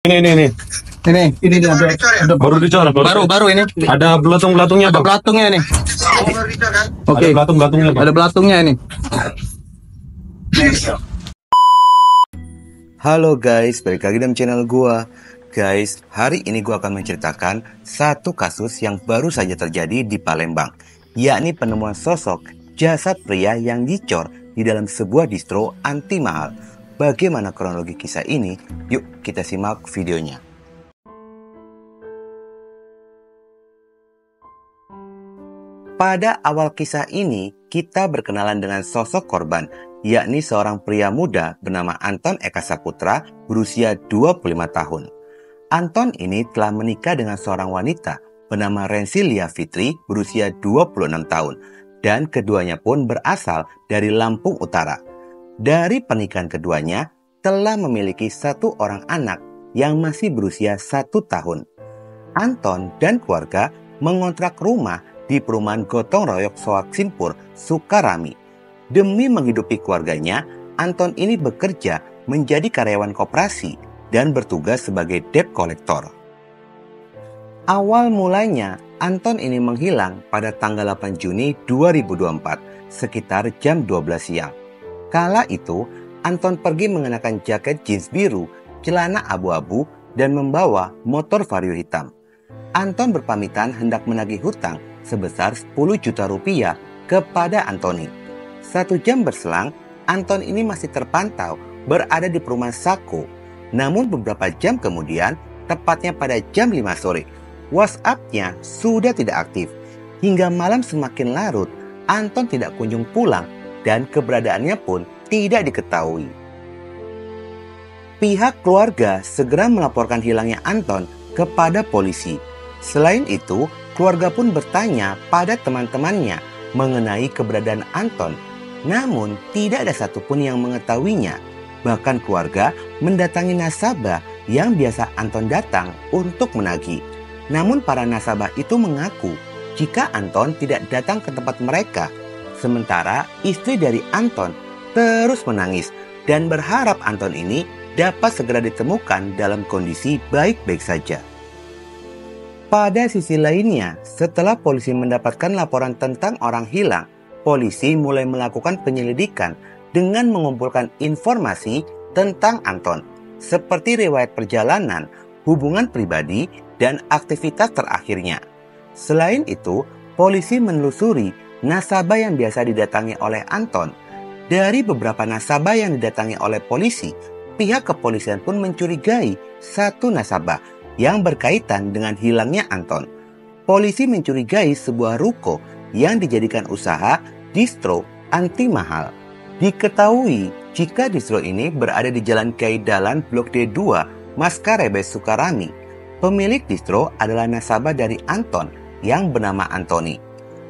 Ini. Ini ada Baru dicor. baru ini. Ada belatung-belatungnya, Ada Bang. belatungnya ini. Oke. Ada belatung-belatungnya, Bang. Ada belatungnya ini. Halo guys, balik lagi dalam channel gua. Guys, hari ini gua akan menceritakan satu kasus yang baru saja terjadi di Palembang, yakni penemuan sosok jasad pria yang dicor di dalam sebuah distro anti mahal. Bagaimana kronologi kisah ini? Yuk kita simak videonya. Pada awal kisah ini, kita berkenalan dengan sosok korban, yakni seorang pria muda bernama Anton Eka Saputra berusia 25 tahun. Anton ini telah menikah dengan seorang wanita bernama Rensilia Fitri berusia 26 tahun, dan keduanya pun berasal dari Lampung Utara. Dari pernikahan keduanya, telah memiliki satu orang anak yang masih berusia 1 tahun. Anton dan keluarga mengontrak rumah di perumahan Gotong Royong Soak Simpur, Sukarami. Demi menghidupi keluarganya, Anton ini bekerja menjadi karyawan koperasi dan bertugas sebagai debt collector. Awal mulanya, Anton ini menghilang pada tanggal 8 Juni 2024, sekitar jam 12 siang. Kala itu, Anton pergi mengenakan jaket jeans biru, celana abu-abu, dan membawa motor Vario hitam. Anton berpamitan hendak menagih hutang sebesar 10 juta rupiah kepada Antoni. 1 jam berselang, Anton ini masih terpantau berada di perumahan Sako. Namun beberapa jam kemudian, tepatnya pada jam 5 sore, WhatsApp-nya sudah tidak aktif. Hingga malam semakin larut, Anton tidak kunjung pulang dan keberadaannya pun tidak diketahui. Pihak keluarga segera melaporkan hilangnya Anton kepada polisi. Selain itu, keluarga pun bertanya pada teman-temannya mengenai keberadaan Anton. Namun, tidak ada satupun yang mengetahuinya. Bahkan keluarga mendatangi nasabah yang biasa Anton datang untuk menagih. Namun para nasabah itu mengaku jika Anton tidak datang ke tempat mereka. Sementara istri dari Anton terus menangis dan berharap Anton ini dapat segera ditemukan dalam kondisi baik-baik saja. Pada sisi lainnya, setelah polisi mendapatkan laporan tentang orang hilang, polisi mulai melakukan penyelidikan dengan mengumpulkan informasi tentang Anton, seperti riwayat perjalanan, hubungan pribadi, dan aktivitas terakhirnya. Selain itu, polisi menelusuri nasabah yang biasa didatangi oleh Anton. Dari beberapa nasabah yang didatangi oleh polisi, pihak kepolisian pun mencurigai satu nasabah yang berkaitan dengan hilangnya Anton. Polisi mencurigai sebuah ruko yang dijadikan usaha distro anti mahal. Diketahui jika distro ini berada di Jalan Kiai Dalan Blok D2, Maskarebes, Sukarami. Pemilik distro adalah nasabah dari Anton yang bernama Antoni.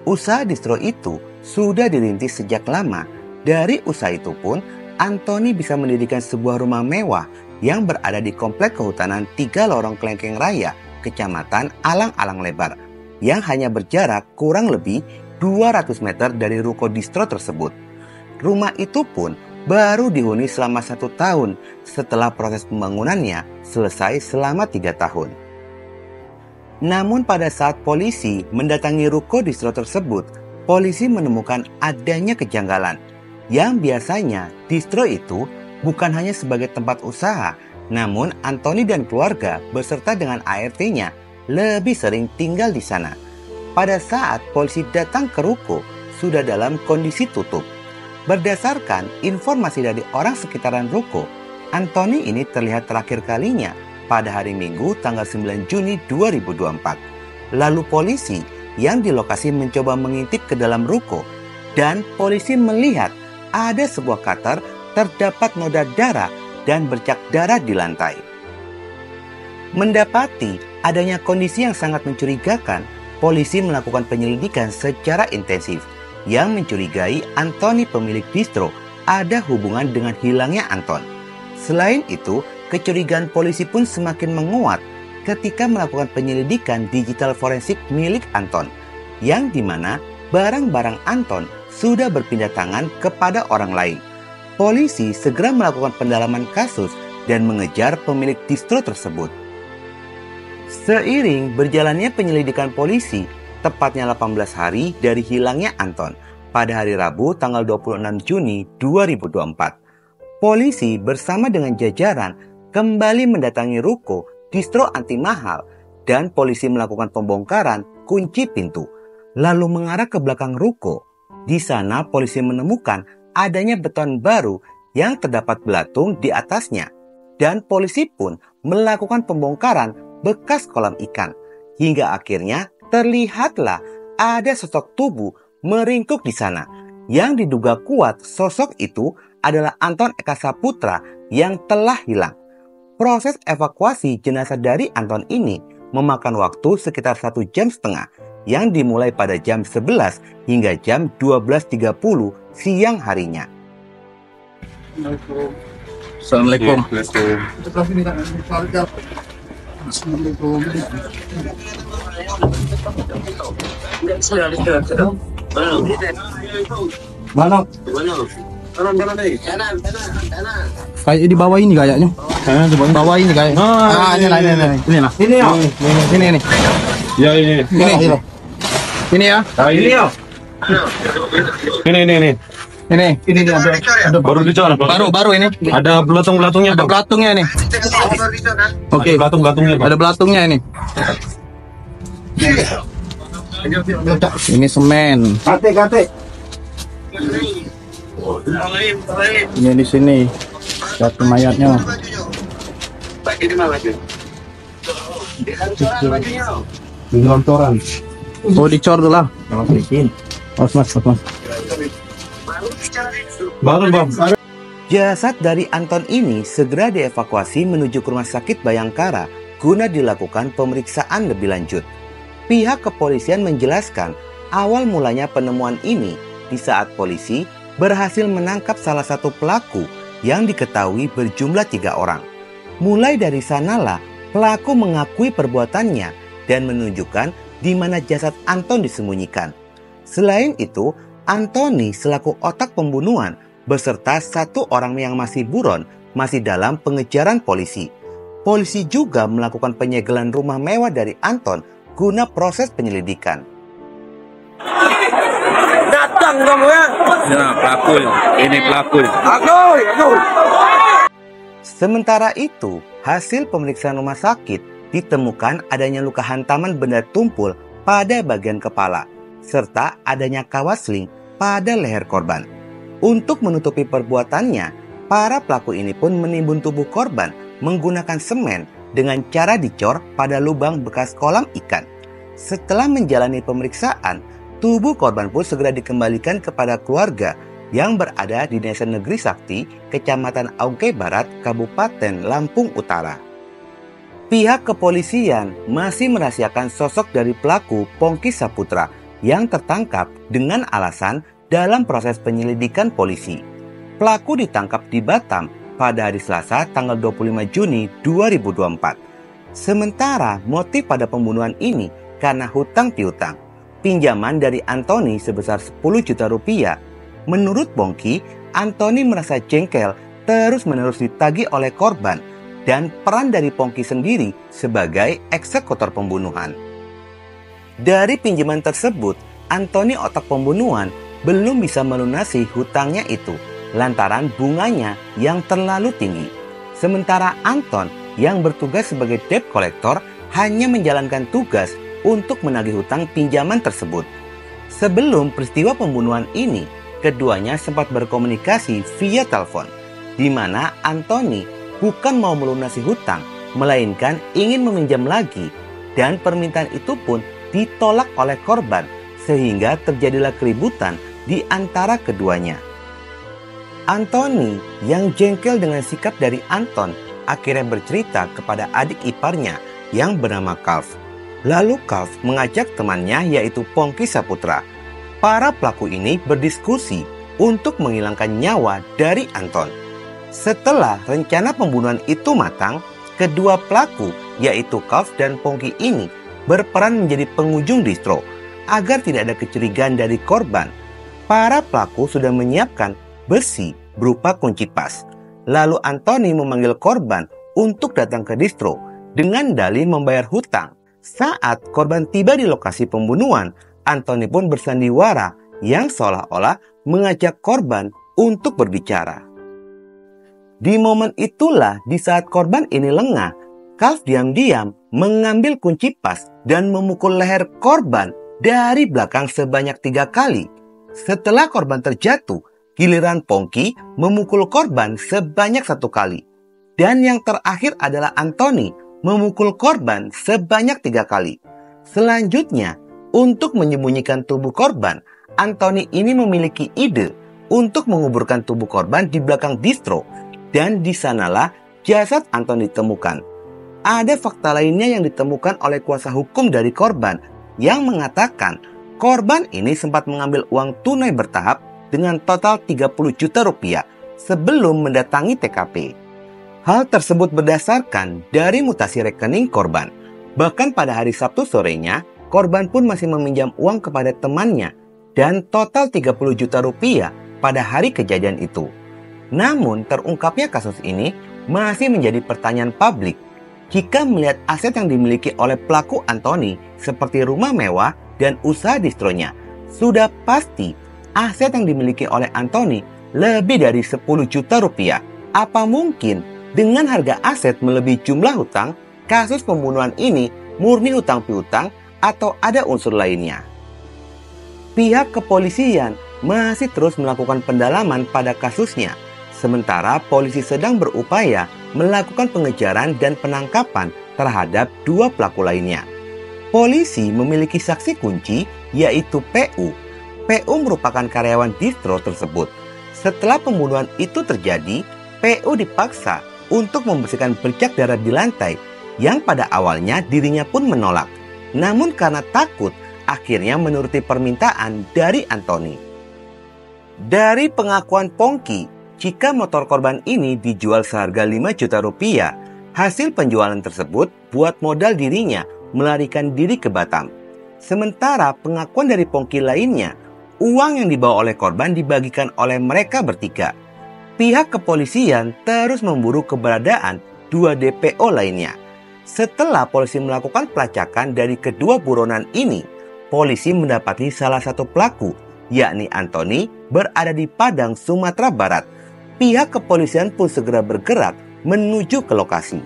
Usaha distro itu sudah dirintis sejak lama. Dari usaha itu pun, Antoni bisa mendirikan sebuah rumah mewah yang berada di komplek kehutanan 3 Lorong Klengkeng Raya, Kecamatan Alang-Alang Lebar, yang hanya berjarak kurang lebih 200 meter dari ruko distro tersebut. Rumah itu pun baru dihuni selama 1 tahun setelah proses pembangunannya selesai selama 3 tahun. Namun pada saat polisi mendatangi ruko distro tersebut, polisi menemukan adanya kejanggalan. Yang biasanya distro itu bukan hanya sebagai tempat usaha, namun Antoni dan keluarga beserta dengan ART-nya lebih sering tinggal di sana. Pada saat polisi datang ke ruko, sudah dalam kondisi tutup. Berdasarkan informasi dari orang sekitaran ruko, Antoni ini terlihat terakhir kalinya pada hari Minggu tanggal 9 Juni 2024. Lalu polisi yang di lokasi mencoba mengintip ke dalam ruko, dan polisi melihat ada sebuah cutter terdapat noda darah dan bercak darah di lantai. Mendapati adanya kondisi yang sangat mencurigakan, polisi melakukan penyelidikan secara intensif yang mencurigai Antoni pemilik distro ada hubungan dengan hilangnya Anton. Selain itu, kecurigaan polisi pun semakin menguat ketika melakukan penyelidikan digital forensik milik Anton, yang dimana barang-barang Anton sudah berpindah tangan kepada orang lain. Polisi segera melakukan pendalaman kasus dan mengejar pemilik distro tersebut. Seiring berjalannya penyelidikan polisi, tepatnya 18 hari dari hilangnya Anton, pada hari Rabu tanggal 26 Juni 2024, polisi bersama dengan jajaran kembali mendatangi ruko distro anti mahal dan polisi melakukan pembongkaran kunci pintu, lalu mengarah ke belakang ruko. Di sana polisi menemukan adanya beton baru yang terdapat belatung di atasnya, dan polisi pun melakukan pembongkaran bekas kolam ikan, hingga akhirnya terlihatlah ada sosok tubuh meringkuk di sana, yang diduga kuat sosok itu adalah Anton Eka Saputra yang telah hilang. Proses evakuasi jenazah dari Anton ini memakan waktu sekitar 1,5 jam, yang dimulai pada jam 11 hingga jam 12.30 siang harinya. Assalamualaikum. Mana? Kayak di bawah ini kayaknya. Di bawah ini kayaknya. Ini lah. Ini ya. Ini. Ya ini. Ini ya. Ini ya. Ini. Ini ada Baru dicor. baru ini. Ada belatung-belatungnya, Ada Bang. belatungnya nih. Oke. Ada belatung-belatungnya, Bang. Ada belatungnya ini. Ini semen. Kate. Ini di sini. Satu mayatnya. Gelontoran. Oh, dicor dulu lah. Mas. Baru, Bang. Jasad dari Anton ini segera dievakuasi menuju ke Rumah Sakit Bayangkara guna dilakukan pemeriksaan lebih lanjut. Pihak kepolisian menjelaskan awal mulanya penemuan ini di saat polisi berhasil menangkap salah satu pelaku yang diketahui berjumlah 3 orang. Mulai dari sanalah pelaku mengakui perbuatannya dan menunjukkan di mana jasad Anton disembunyikan. Selain itu, Antoni selaku otak pembunuhan beserta 1 orang yang masih buron masih dalam pengejaran polisi. Polisi juga melakukan penyegelan rumah mewah dari Anton guna proses penyelidikan. Datang kamu ya. Ya, pelaku. Ini pelaku. Aku. Sementara itu, hasil pemeriksaan rumah sakit ditemukan adanya luka hantaman benda tumpul pada bagian kepala, serta adanya kawat sling pada leher korban. Untuk menutupi perbuatannya, para pelaku ini pun menimbun tubuh korban menggunakan semen dengan cara dicor pada lubang bekas kolam ikan. Setelah menjalani pemeriksaan, tubuh korban pun segera dikembalikan kepada keluarga yang berada di Desa Negeri Sakti, Kecamatan Aungkay Barat, Kabupaten Lampung Utara. Pihak kepolisian masih merahasiakan sosok dari pelaku Pongki Saputra yang tertangkap dengan alasan dalam proses penyelidikan polisi. Pelaku ditangkap di Batam pada hari Selasa tanggal 25 Juni 2024. Sementara motif pada pembunuhan ini karena hutang piutang. Pinjaman dari Antoni sebesar 10 juta rupiah. Menurut Pongki, Antoni merasa jengkel terus-menerus ditagih oleh korban dan peran dari Pongki sendiri sebagai eksekutor pembunuhan. Dari pinjaman tersebut, Antoni otak pembunuhan belum bisa melunasi hutangnya itu lantaran bunganya yang terlalu tinggi. Sementara Anton yang bertugas sebagai debt collector hanya menjalankan tugas untuk menagih hutang pinjaman tersebut. Sebelum peristiwa pembunuhan ini, keduanya sempat berkomunikasi via telepon, di mana Antoni bukan mau melunasi hutang, melainkan ingin meminjam lagi, dan permintaan itu pun ditolak oleh korban, sehingga terjadilah keributan di antara keduanya. Antoni yang jengkel dengan sikap dari Anton akhirnya bercerita kepada adik iparnya yang bernama Kalf. Lalu Kalf mengajak temannya yaitu Pongki Saputra. Para pelaku ini berdiskusi untuk menghilangkan nyawa dari Anton. Setelah rencana pembunuhan itu matang, kedua pelaku yaitu Kalf dan Pongki ini berperan menjadi pengunjung distro agar tidak ada kecurigaan dari korban. Para pelaku sudah menyiapkan besi berupa kunci pas. Lalu Anthony memanggil korban untuk datang ke distro dengan dalih membayar hutang. Saat korban tiba di lokasi pembunuhan, Anthony pun bersandiwara yang seolah-olah mengajak korban untuk berbicara. Di momen itulah di saat korban ini lengah, Calv diam-diam mengambil kunci pas dan memukul leher korban dari belakang sebanyak 3 kali. Setelah korban terjatuh, giliran Pongki memukul korban sebanyak 1 kali. Dan yang terakhir adalah Anthony memukul korban sebanyak 3 kali. Selanjutnya, untuk menyembunyikan tubuh korban, Anthony ini memiliki ide untuk menguburkan tubuh korban di belakang distro. Dan di sanalah jasad Anthony ditemukan. Ada fakta lainnya yang ditemukan oleh kuasa hukum dari korban yang mengatakan korban ini sempat mengambil uang tunai bertahap dengan total 30 juta rupiah sebelum mendatangi TKP. Hal tersebut berdasarkan dari mutasi rekening korban. Bahkan pada hari Sabtu sorenya, korban pun masih meminjam uang kepada temannya dan total 30 juta rupiah pada hari kejadian itu. Namun terungkapnya kasus ini masih menjadi pertanyaan publik. Jika melihat aset yang dimiliki oleh pelaku Anthony seperti rumah mewah dan usaha distronya, sudah pasti aset yang dimiliki oleh Anthony lebih dari 10 juta rupiah. Apa mungkin dengan harga aset melebihi jumlah hutang, kasus pembunuhan ini murni hutang piutang atau ada unsur lainnya? Pihak kepolisian masih terus melakukan pendalaman pada kasusnya. Sementara polisi sedang berupaya melakukan pengejaran dan penangkapan terhadap 2 pelaku lainnya. Polisi memiliki saksi kunci yaitu PU. PU merupakan karyawan distro tersebut. Setelah pembunuhan itu terjadi, PU dipaksa untuk membersihkan bercak darah di lantai yang pada awalnya dirinya pun menolak. Namun karena takut, akhirnya menuruti permintaan dari Anthony. Dari pengakuan Pongki, jika motor korban ini dijual seharga 5 juta rupiah, hasil penjualan tersebut buat modal dirinya melarikan diri ke Batam. Sementara pengakuan dari Pongki lainnya, uang yang dibawa oleh korban dibagikan oleh mereka bertiga. Pihak kepolisian terus memburu keberadaan 2 DPO lainnya. Setelah polisi melakukan pelacakan dari kedua buronan ini, polisi mendapati salah satu pelaku, yakni Anthony, berada di Padang, Sumatera Barat. Pihak kepolisian pun segera bergerak menuju ke lokasi.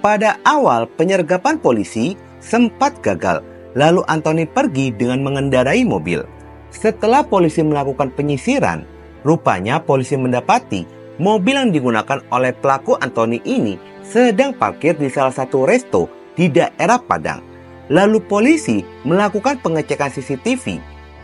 Pada awal penyergapan polisi sempat gagal, lalu Anthony pergi dengan mengendarai mobil. Setelah polisi melakukan penyisiran, rupanya polisi mendapati mobil yang digunakan oleh pelaku Anthony ini sedang parkir di salah satu resto di daerah Padang. Lalu polisi melakukan pengecekan CCTV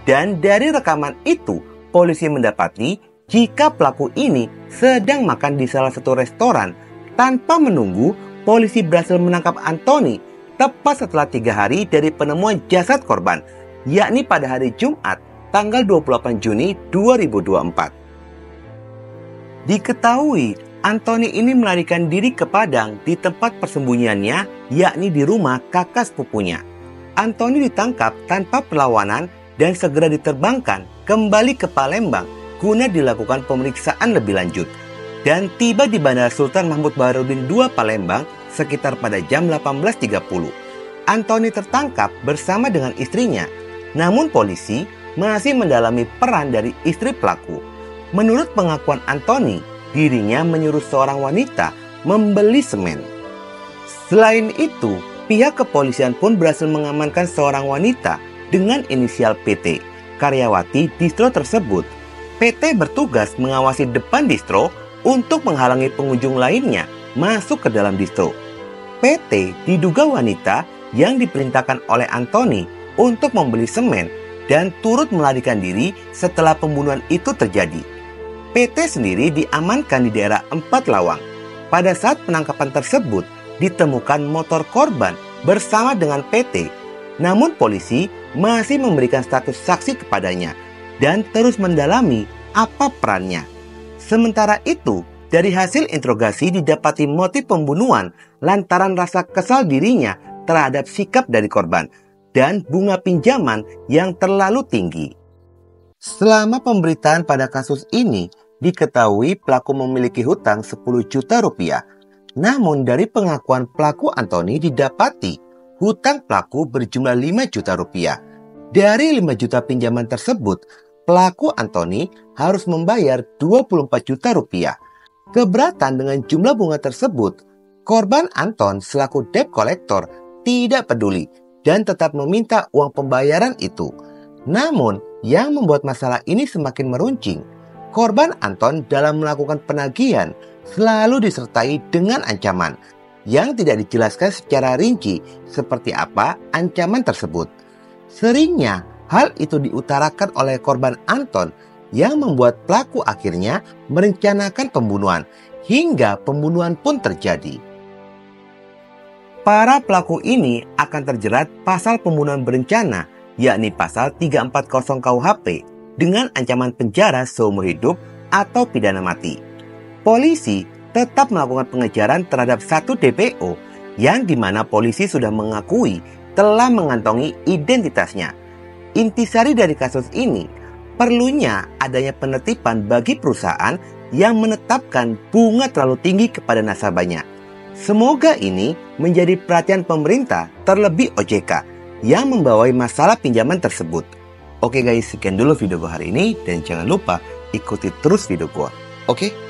dan dari rekaman itu polisi mendapati jika pelaku ini sedang makan di salah satu restoran. Tanpa menunggu, polisi berhasil menangkap Anthony tepat setelah 3 hari dari penemuan jasad korban, yakni pada hari Jumat, tanggal 28 Juni 2024. Diketahui, Anthony ini melarikan diri ke Padang di tempat persembunyiannya, yakni di rumah kakak sepupunya. Anthony ditangkap tanpa perlawanan dan segera diterbangkan kembali ke Palembang guna dilakukan pemeriksaan lebih lanjut dan tiba di Bandara Sultan Mahmud Baharudin II Palembang sekitar pada jam 18.30. Anthony tertangkap bersama dengan istrinya, namun polisi masih mendalami peran dari istri pelaku. Menurut pengakuan Anthony, dirinya menyuruh seorang wanita membeli semen. Selain itu, pihak kepolisian pun berhasil mengamankan seorang wanita dengan inisial PT, karyawati distro tersebut. PT bertugas mengawasi depan distro untuk menghalangi pengunjung lainnya masuk ke dalam distro. PT diduga wanita yang diperintahkan oleh Anthony untuk membeli semen dan turut melarikan diri setelah pembunuhan itu terjadi. PT sendiri diamankan di daerah 4 Lawang. Pada saat penangkapan tersebut, ditemukan motor korban bersama dengan PT. Namun polisi masih memberikan status saksi kepadanya dan terus mendalami apa perannya. Sementara itu, dari hasil interogasi didapati motif pembunuhan lantaran rasa kesal dirinya terhadap sikap dari korban dan bunga pinjaman yang terlalu tinggi. Selama pemberitaan pada kasus ini, diketahui pelaku memiliki hutang 10 juta rupiah. Namun dari pengakuan pelaku Anthony didapati hutang pelaku berjumlah 5 juta rupiah. Dari 5 juta pinjaman tersebut, pelaku Anthony harus membayar 24 juta rupiah. Keberatan dengan jumlah bunga tersebut, korban Anton selaku debt collector tidak peduli dan tetap meminta uang pembayaran itu. Namun, yang membuat masalah ini semakin meruncing, korban Anton dalam melakukan penagihan selalu disertai dengan ancaman yang tidak dijelaskan secara rinci seperti apa ancaman tersebut. Seringnya, hal itu diutarakan oleh korban Anton yang membuat pelaku akhirnya merencanakan pembunuhan hingga pembunuhan pun terjadi. Para pelaku ini akan terjerat pasal pembunuhan berencana, yakni pasal 340 KUHP dengan ancaman penjara seumur hidup atau pidana mati. Polisi tetap melakukan pengejaran terhadap satu DPO yang dimana polisi sudah mengakui telah mengantongi identitasnya. Intisari dari kasus ini, perlunya adanya penertiban bagi perusahaan yang menetapkan bunga terlalu tinggi kepada nasabahnya. Semoga ini menjadi perhatian pemerintah, terlebih OJK yang membawai masalah pinjaman tersebut. Oke guys, sekian dulu video gue hari ini dan jangan lupa ikuti terus video gue. Oke?